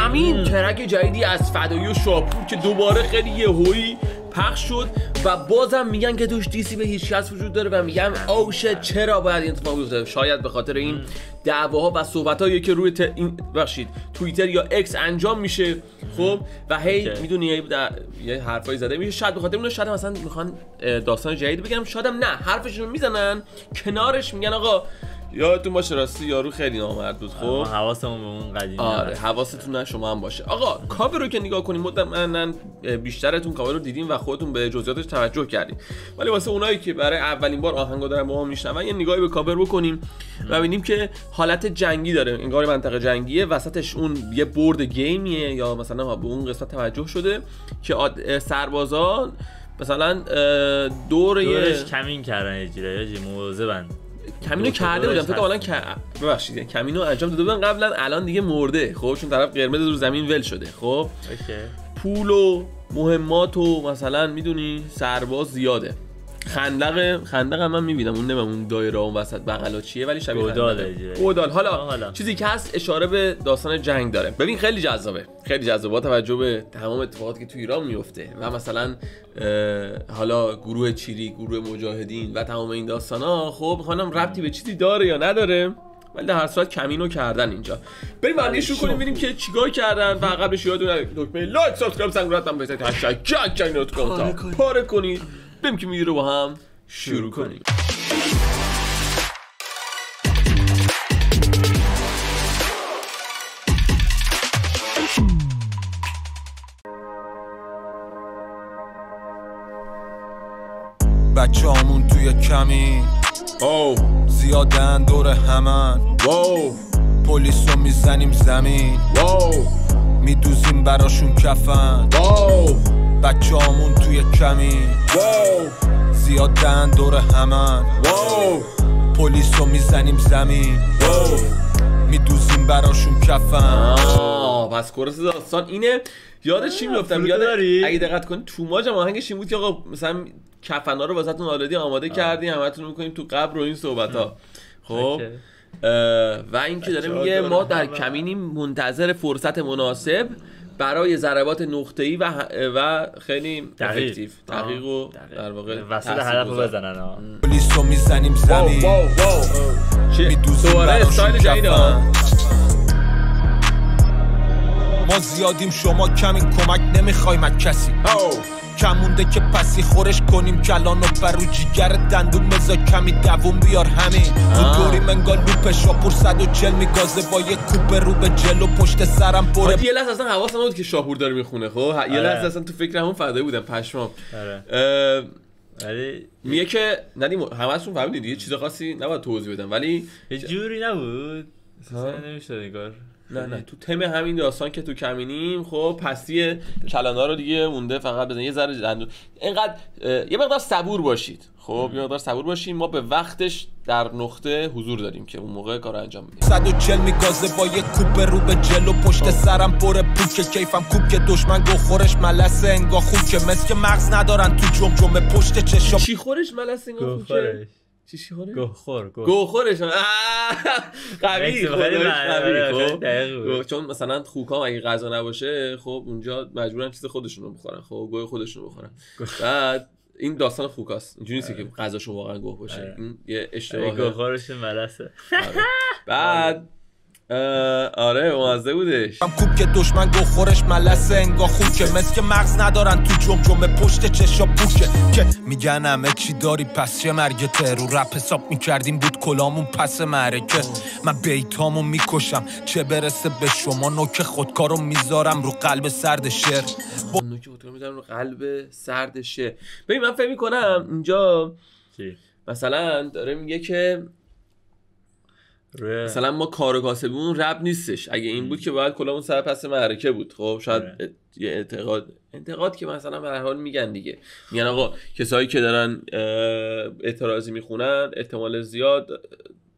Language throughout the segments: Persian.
کمین ترک جدیدی از فدایی و شاپور که دوباره خیلی یهویی پخش شد و بازم میگن که توش دیسی به هیچ کس وجود داره و میگم اوشه چرا باید این اتفاق بیفته؟ شاید به خاطر این دعواها و صحبتایی که روی توییتر یا اکس انجام میشه. خب و هی میدونی یه حرفایی زده میشه، شاید به خاطر اون، شاید مثلا میخوان داستان جدید بگم، شاید هم نه حرفشون میزنن کنارش میگن آقا یادتون باشه راستی یارو خیلی نامرد بود. خب حواسمون به اون قدیمی. آره حواستون نه شما هم باشه. آقا کاور رو که نگاه کنیم مطمئنا بیشترتون کاور رو دیدین و خودتون به جزئیاتش توجه کردین، ولی واسه اونایی که برای اولین بار آهنگو دارن با ما میشنون یه نگاهی به کاور بکنیم و ببینیم که حالت جنگی داره، انگار منطقه جنگیه، وسطش اون یه بورد گیمیه یا مثلا به اون قسمت توجه شده که سربازان مثلا دورش کمین کردن اجرا یا مواظبن. کمینو کرده بودم فکر کنم ببخشید کمینو انجام داده بودن قبلا، الان دیگه مرده. خب چون طرف قرمز رو زمین ول شده. خب پول و مهمات و مثلا میدونی سرباز زیاده. خندق هم من میبینم اون نمیم اون دایره اون وسط بغلا چیه ولی شبیه گودال. حالا چیزی که هست اشاره به داستان جنگ داره. ببین خیلی جذابه با توجه به تمام اتفاقاتی که تو ایران میفته و مثلا حالا گروه چیری، گروه مجاهدین و تمام این داستانا. خب خانم ربطی به چیزی داره یا نداره، ولی در هر صورت کمینو کردن اینجا. بریم بعد شروع کنیم ببینیم که چیکار کردن و قبلش یادتون دکمه لایک سابسکرایب سنگورات هم بزنید، هشتگ پاره کنید. بریم که ویدیو رو با هم شروع کنیم. بچه همون توی کمین زیادن دور همن پلیسو میزنیم زمین میدوزیم براشون کفن بچه همون توی کمین زیادن دور همن پلیسو میزنیم زمین میدوزیم براشون کفن. پس کورس داستان اینه. یادش چی میفتم؟ یاد اگه دقت کنید تو ماج آهنگش این بود که آقا مثلا کفنا رو واسهتون آلردی آماده کردیم، همتون میکنیم تو قبر و این صحبت ها. خب و این که داره میگه ما در کمینیم منتظر فرصت مناسب برای ضربات نقطه‌ای و خیلی افکتیو دقیق و در واقع وسط هدف رو بزنن. پلیسو میزنیم زمین میدوزیم براشون کفن. ما زیادیم شما کمین، کمک نمیخوایم از کسی. کم مونده که پسی خورش کنیم کلان و برو جیگر دندون بزا کمی دوون بیار همین. تو دوری منگال لوپ شاپور 140 میگازه با یه کوپه رو به جلو پشت سرم پره. یه لحظه اصلا حواسم نبود که شاپور داره میخونه. خب یه لحظه اصلا تو فکر همون فدایی بودم پشمام. ولی میگه که ندیم همه‌شون فهمیدید یه چیز خاصی نباید توضیح بدم ولی یه جوری نبود اصلا نمیشه نگار. نه تو تم همین داستان که تو کمینیم خب پستی کلانا رو دیگه مونده فقط بزن یه ذره دندون. اینقدر یه مقدار صبور باشید. خب یه مقدار صبور باشیم، ما به وقتش در نقطه حضور داریم که اون موقع کارو انجام میدیم. 140 میگازه با یه کوپه رو به جلو پشت سرم پر پوک کیفم کوب که دشمن گوخورش ملسه انگا خوب که مثل مغز ندارن تو جمجمه پشت چشام. چی خورش ملسه انگا خوب که چی خوره؟ گوخورش قوی چون مثلا خوکام اگه غذا نباشه خب اونجا مجبورن چیز خودشون رو بخورن. خب گوه خودشون رو بخورن. بعد این داستان خوکاست، اینجوری نیست که غذاشون واقعا گوه باشه. این یه اشتباهه. گوخورش ملسه. بعد آره مزه بودش. کوب که دشمن گوخورش ملسه انگا خوب که مثل مغز ندارن تو جمجمه پشت چشا بوکه که میگن همه چی داری پس چه مرگته. رو رپ حساب میکردیم بود کلامون پس معرکه. من بیتامو میکشم چه برسه به شما. نوک خودکارو میذارم رو قلب سرد شعر. نوک خودکارو میذارم رو قلب سرد شعر. ببین من فکر میکنم اینجا مثلا داره میگه که مثلا ما کار و کاسبیمون رپ نیستش. اگه این بود که باید کلامون سر پس معرکه بود. خب شاید یه انتقاد که مثلا به هر حال میگن دیگه، میگن آقا کسایی که دارن اعتراضی میخونن احتمال زیاد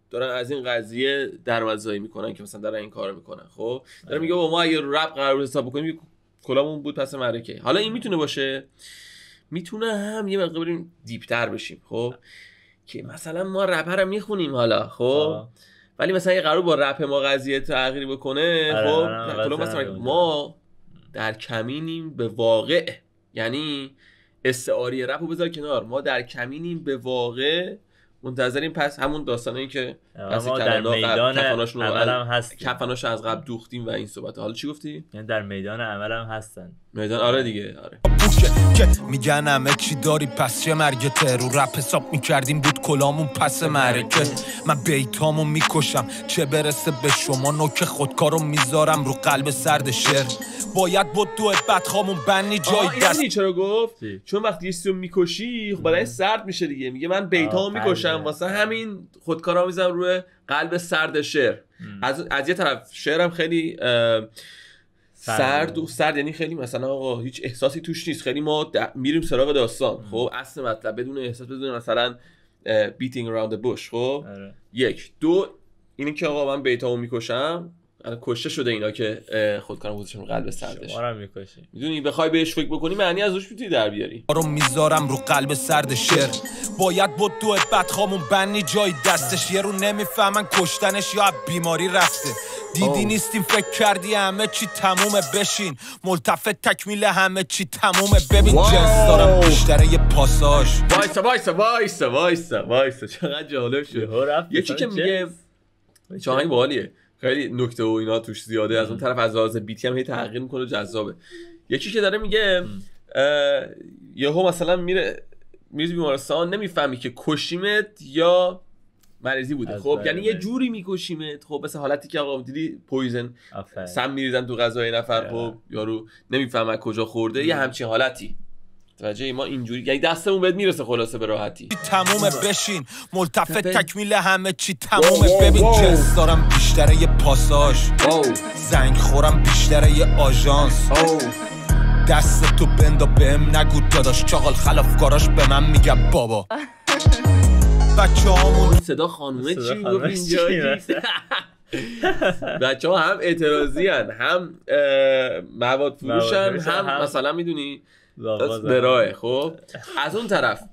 دارن از این قضیه درآمدزایی میکنن که مثلا دارن این کارو میکنن. خب داره میگه با ما اگه رپ قرار حساب بکنیم کلامون بود پس معرکه. حالا این میتونه باشه، میتونه هم یه مقدار بریم دیپتر بشیم. خب که مثلا ما رپ رو میخونیم حالا خب ولی مثلا یه قرار با رپ ما قضیه تغییری بکنه خب کلا مثلا ما در کمینیم به واقع، یعنی استعاری رپ رو بذار کنار، ما در کمینیم به واقع منتظریم پس همون داستانایی که پس در میدان عمل هم هستیم، کفناش از قبل دوختیم و این صحبت. حالا چی گفتی؟ یعنی در میدان عمل هم هستن. میدان آره دیگه آره. که میگن همه چی داری پس چه مرگته، رو رپ حساب میکردیم بود کلامون پس مرکه. من بیتامو میکشم چه برسه به شما، نوک خودکارو میذارم رو قلب سرد شعر. باید بود تو بدخامون بنی جای دست. اینی چرا گفت؟ چون وقتی یه چیزو میکشی خب بدن سرد میشه دیگه. میگه من بیتامو میکشم واسه همین خودکارا میذارم روی قلب سرد شعر. از یه طرف شعرم خیلی سرد یعنی خیلی مثلا آقا هیچ احساسی توش نیست، خیلی ما میریم سراغ داستان. خب اصل مطلب بدون احساس، بدون مثلا beating around the bush. خب یک دو اینی که آقا من بیتامو میکشم، کشته شده اینا که خودکارم گذاشتم قلب سردش. شما رو میکشی. میدونی بخوای بهش فکر بکنی معنی ازش میتونی در بیاری. رو میذارم رو قلب سرد شعر. باید بود تو بدخامون بنی جای دستش. یه رو نمیفهمن کشتنش یا بیماری رفته. دیدی نیستیم فکر کردی همه چی تمومه، بشین ملتفت تکمیل همه چی تمومه. ببین جنس دارم بیشتره یه پاساژ. وایسا چقدر جالب شد. یکی که میگه چاهنگ باحالیه، خیلی نکته و اینا توش زیاده. از اون طرف از لحاظ بیتی هم هی تغییر میکنه و جذابه. یکی که داره میگه یهو مثلا میره بیمارستان، نمیفهمی که کشیمت یا مریضی بوده. خب یعنی یه جوری میکشیمت، خب مثلا حالتی که آقا دیدی پویزن سم میریزن تو غذای نفر، خب یارو نمیفهمه کجا خورده، یه همچین حالتی. توجه ما اینجوری یعنی دستمون بهت میرسه خلاصه به راحتی. تمومه بشین ملتفت تکمیل همه چی تمومه. ببین جنس دارم بیشتره یه پاساژ، زنگ خورم بیشتره یه آژانس. دست تو بندا بهم نگو داداش، چاقال خلافکاراش به من میگم بابا. بچه‌هامون صدا خانومه چی میگفت اینجا؟ بچه‌ها هم اعتراضی هن، هم مواد فروشن، هم مثلا میدونی برای. خب از اون طرف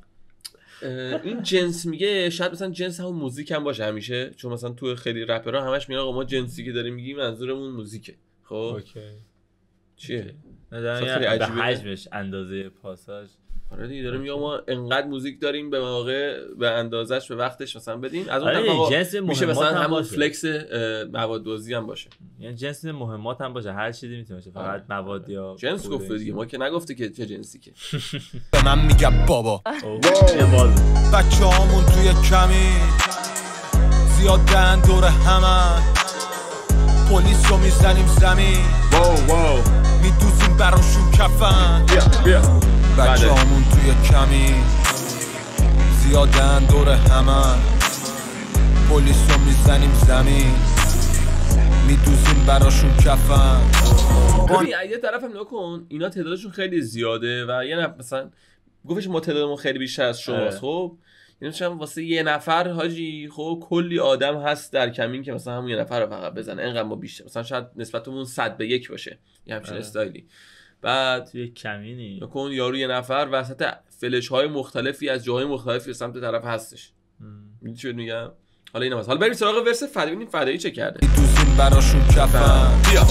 این جنس میگه شاید مثلا جنس همون موزیک هم باشه همیشه، چون مثلا تو خیلی رپرها همش میگن آقا ما جنسی که داریم میگیم منظورمون موزیکه. خب چیه؟ به حجمش اندازه پاساژ. آره دیگه داره میگه ما انقدر موزیک داریم به واقع به اندازش به وقتش مثلا بدیم. از اون طرف میشه مثلا همون فلکس مواد دوزی هم باشه، یعنی جنس مهمات هم باشه، هر چیزی میتونه باشه، فقط مواد یا جنس گفته دیگه، ما که نگفته که چه جنسی که. به من میگم بابا. بچه‌هامون توی کمی زیادن دور همه، پلیس رو میزنیم زمین، میدوزیم براشون کفن. بچه‌هامون توی کمی زیادن دور همه، پلیس رو میزنیم زمین، میدوزیم براشون کفن. یه طرف هم نکن اینا تعدادشون خیلی زیاده و یه مثلا گفتش ما تعدادمون خیلی بیشتر از شماست. خب یعنی مثلا واسه یه نفر حاجی خب کلی آدم هست در کمین که مثلا همون یه نفر رو فقط بزنه، اینقدر ما بیشتر مثلا شاید نسبتمون 100 به 1 باشه، یه همچین استایلی. بعد توی کمینی نکن یارو یه نفر وسط فلش های مختلفی از جاهای مختلفی سمت طرف هستش. میدونی چی میگم؟ حالا اینا حالا بریم سراغ ورس فدایی، ببینیم فدایی چه کرده. دوزیم براشون کفن بیا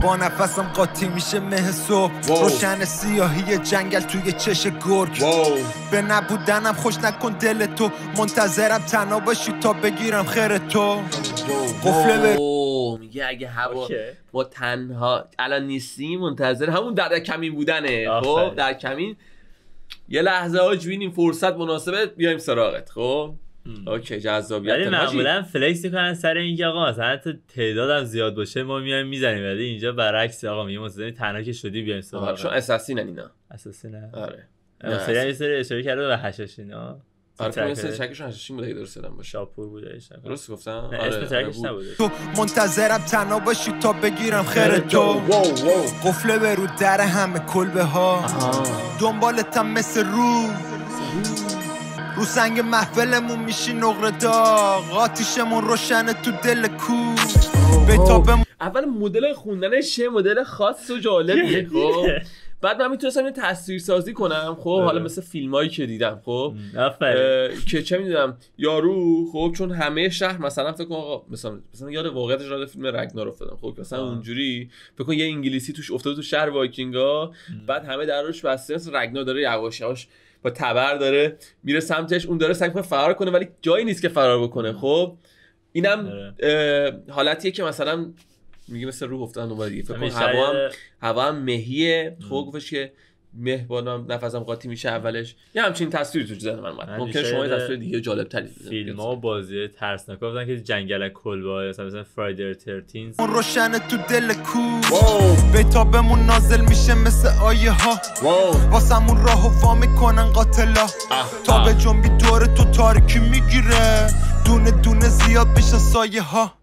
با نفسم قاطی میشه مه صبح، روشن سیاهی جنگل توی چش گرگ. به نبودنم خوش نکن دل تو، منتظرم تنها باشی تا بگیرم خیر تو. قفله میگه اگه هوا ما تنها الان نیستیم منتظر همون در کمین بودنه. خب در کمین یه لحظه ها ببینیم فرصت مناسبه بیایم سراغت. خب اوکی جذابیت. ولی معمولا فلکس میکنن سر اینکه آقا مثلا تعدادم زیاد باشه ما میایم میزنیم، ولی اینجا برعکس آقا میگه مثلا تنها که شدی بیایم سراغت. چون اساسینن اینا. اساسینه. آره. مثلا یه سری اشاره کرده به حشاشینا. آره مثلا شکشون هشاشین بوده درست دادم باشه. شاپور بوده شکل. درست گفتم؟ آره اسم ترکش نبوده. تو منتظرم تنها باشی تا بگیرم خیر تو. قفله به رو در همه کلبه ها، دنبالتم مثل رو سنگ محفلمون میشی نقره داغ، آتیشمون روشنه تو دل کوه. اول مدل خوندنش چه مدل خاص و جالبیه. خب بعد من میتونستم اینو تصویر سازی کنم خب حالا مثل فیلمایی که دیدم خب که چه میدونم یارو خب چون همه شهر مثلا فکر کن آقا مثلا یاد واقعیتش یاد فیلم رگنار افتادم خب مثلا اونجوری فکر کن یه انگلیسی توش افتاده تو شهر وایکینگا بعد همه دراش بسته مثل رگنار داره یواش یواش با تبر داره میره سمتش اون داره سعی می‌کنه فرار کنه ولی جایی نیست که فرار بکنه خب اینم حالتیه که مثلا میگه مثل روح افتادن اون دیگه فکر کن هوا هم مهیه خب گفتش که مه با نفسم قاطی میشه اولش یه همچین تصویری تو ذهن من اومد ممکن شما یه تصویر دیگه جالب تری فیلم‌ها و بازی ترسناک بودن که جنگل کلبه مثلا فرایدی 13 روشن تو دل کو بیتابمون نازل میشه مثل آیه ها واسمون راهو وا میکنن قاتلا تا به جنبی دور تو تاریکی میگیره دونه دونه زیاد بشن سایه ها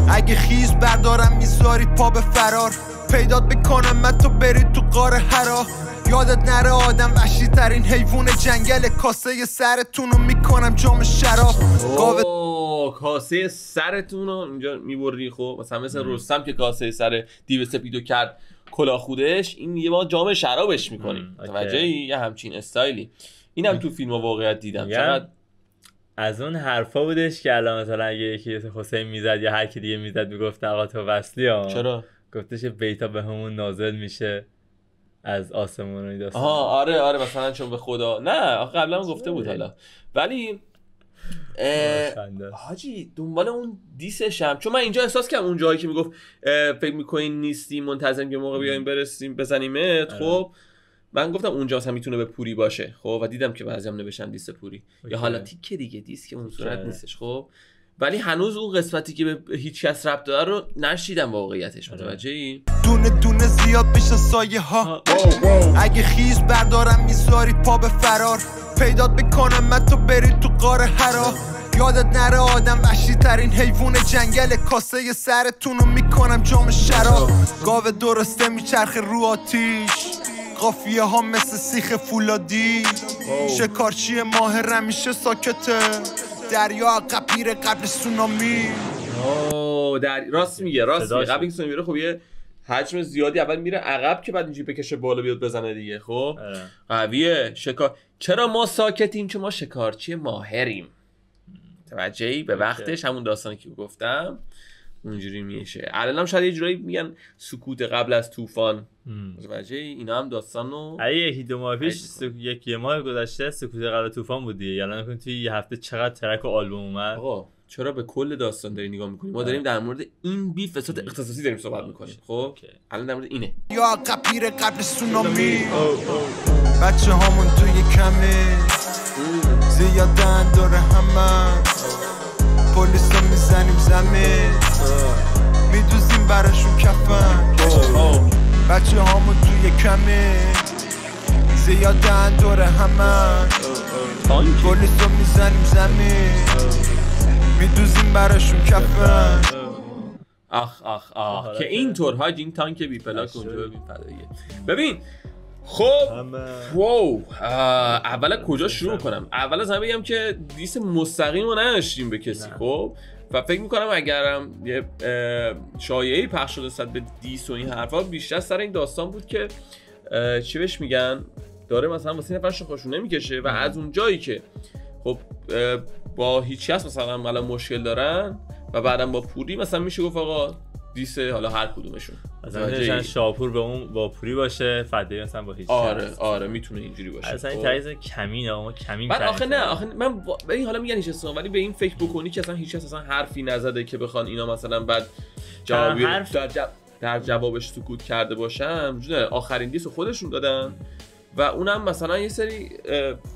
اگه خیز بردارم میذاری پا به فرار پیدات میکنم من تو بری تو قاره هرا یادت نره آدم وحشی ترین حیوان جنگل کاسه سرتونو میکنم جام شراب کاسه سرتونو اینجا میبری خب مثلا مثل رستم که کاسه سر دیو سپیدو کرد کلاه خودش این یه ما جام شرابش میکنیم توجهی یه همچین استایلی اینم تو فیلم واقعیت دیدم چقدر از اون حرفا بودش که الان مثلا اگه یکی حسین میزد یا هر کی دیگه میزد میگفت آقا تو وصلی ها چرا گفتش بیتا به همون نازل میشه از آسمون و این داستان آره مثلا چون به خدا نه قبلا گفته بود حالا ولی حاجی دنبال اون دیسشم چون من اینجا احساس کردم اون جایی که میگفت فکر میکنین نیستی منتظریم که موقع بیایم برسیم بزنیمت خب من گفتم اونجا مثلا میتونه به پوری باشه خب و دیدم که بعضی هم نوشتن دیس پوری یا حالا تیکه دیگه دیس که اون صورت نیستش خب ولی هنوز اون قسمتی که به هیچ کس ربط داره رو نشیدم واقعیتش متوجهی دونه دونه زیاد بشن سایه ها اگه خیز بردارم میذاری پا به فرار پیدات میکنم من تو بری تو قاره هرا یادت نره آدم وحشی ترین حیوان جنگل کاسه سرتونو میکنم جام شراب گاو درسته میچرخه رو آتیش قافیه ها مثل سیخ فولادی شکارچی ماهر همیشه ساکته دریا قبیر قبل سونامی راست میگه قبل این سونامی خب یه حجم زیادی اول میره عقب که بعد اینجوری بکشه بالا بیاد بزنه دیگه خب قویه چرا ما ساکتیم چون ما شکارچی ماهریم توجهی به وقتش همون داستانی که گفتم اونجوری میشه الانم شاید یه جورایی میگن سکوت قبل از طوفان متوجه اینا هم داستانو یکی دو ماه پیش یه ماه گذشته سکوت قبل از طوفان بود دیگه یعنی نکن توی یه هفته چقدر ترک و آلبوم اومد آقا چرا به کل داستان داری نگاه میکنی ما داریم در مورد این بیف به صورت اختصاصی داریم صحبت میکنیم خب الان در مورد اینه یا قبیر قبل سونامی بچه هامون توی کمه زیادن داره همه پلیس رو میزنیم زمین میدوزیم براشون کفن بچه هامون توی کمه زیادن داره همه پلیس رو میزنیم زمین میدوزیم براشون کفن آخ که اینطور حاج این تانک بی پلاک اونجا ببین فداییه ببین خب اول کجا شروع کنم اول از همه بگم که دیس مستقیم رو نداشتیم به کسی خب و فکر میکنم اگرم یه شایعه‌ای پخش شده صد به دیس و این حرفا بیشتر سر این داستان بود که چی بهش میگن داره مثلا واسه نفر شخاشونه میکشه و از اون جایی که خب با هیچ کس مثلا الان مشکل دارن و بعدم با پوری مثلا میشه گفت آقا دیس حالا هر کدومشون مثلا شاپور به اون با پوری باشه فدایی مثلا با هیچ آره میتونه اینجوری باشه اصلا این طریز کمینه اما کمین بعد آخه من ببین حالا میگن هیچ اصلا ولی به این فکر بکنی که اصلا هیچ کس اصلا حرفی نزده که بخوان اینا مثلا بعد جوابی در جوابش سکوت کرده باشن وجود آخرین دیس خودشون دادن و اونم مثلا یه سری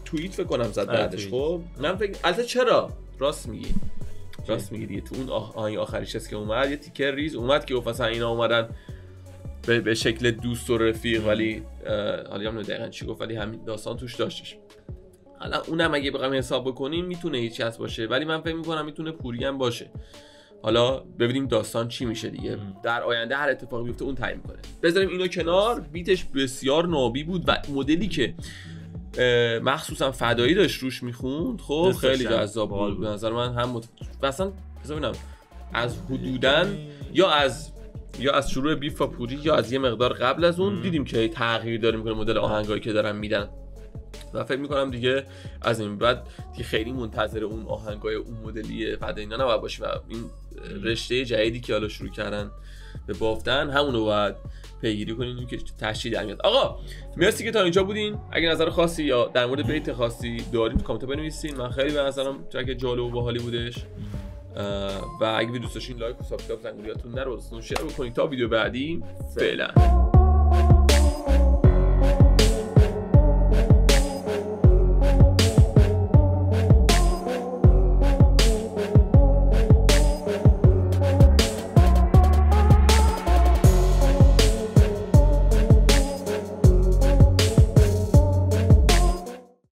توییت فکر کنم زد بعدش خب من فکر البته چرا راست میگی دیگه تو اون آهنگ آخریش است که اومد یه تیکر ریز اومد که مثلا اینا اومدن به شکل دوست و رفیق ولی حالا هم دقیقاً چی گفت ولی همین داستان توش داشتش حالا اونم اگه بخوایم حساب بکنیم میتونه هیچ کس باشه ولی من فکر میکنم میتونه پوری هم باشه حالا ببینیم داستان چی میشه دیگه در آینده هر اتفاقی بیفته اون تعیین میکنه بذاریم اینو کنار بیتش بسیار نابی بود و مدلی که مخصوصا فدایی داشت روش میخوند خب خیلی جذاب بود به نظر من هم مثلا ببینم از حدوداً یا از یا از شروع بیف و پوری یا از یه مقدار قبل از اون دیدیم که تغییر داره میکنه مدل آهنگایی که دارن میدن و فکر میکنم دیگه از این بعد دیگه خیلی منتظر اون آهنگای اون مدلیه بعد اینا نباید باشیم و این رشته جدیدی که حالا شروع کردن به بافتن همونو باید پیگیری کنین که تشریح در میاد. آقا مرسی که تا اینجا بودین. اگه نظر خاصی یا در مورد بیت خاصی دارین تو کامنت بنویسین. من خیلی به نظرم ترک جالب و باحالی بودش و اگه دوست داشتین لایک و سابسکرایب زنگولیاتون نره و شیر بکنید تا ویدیو بعدی. فعلا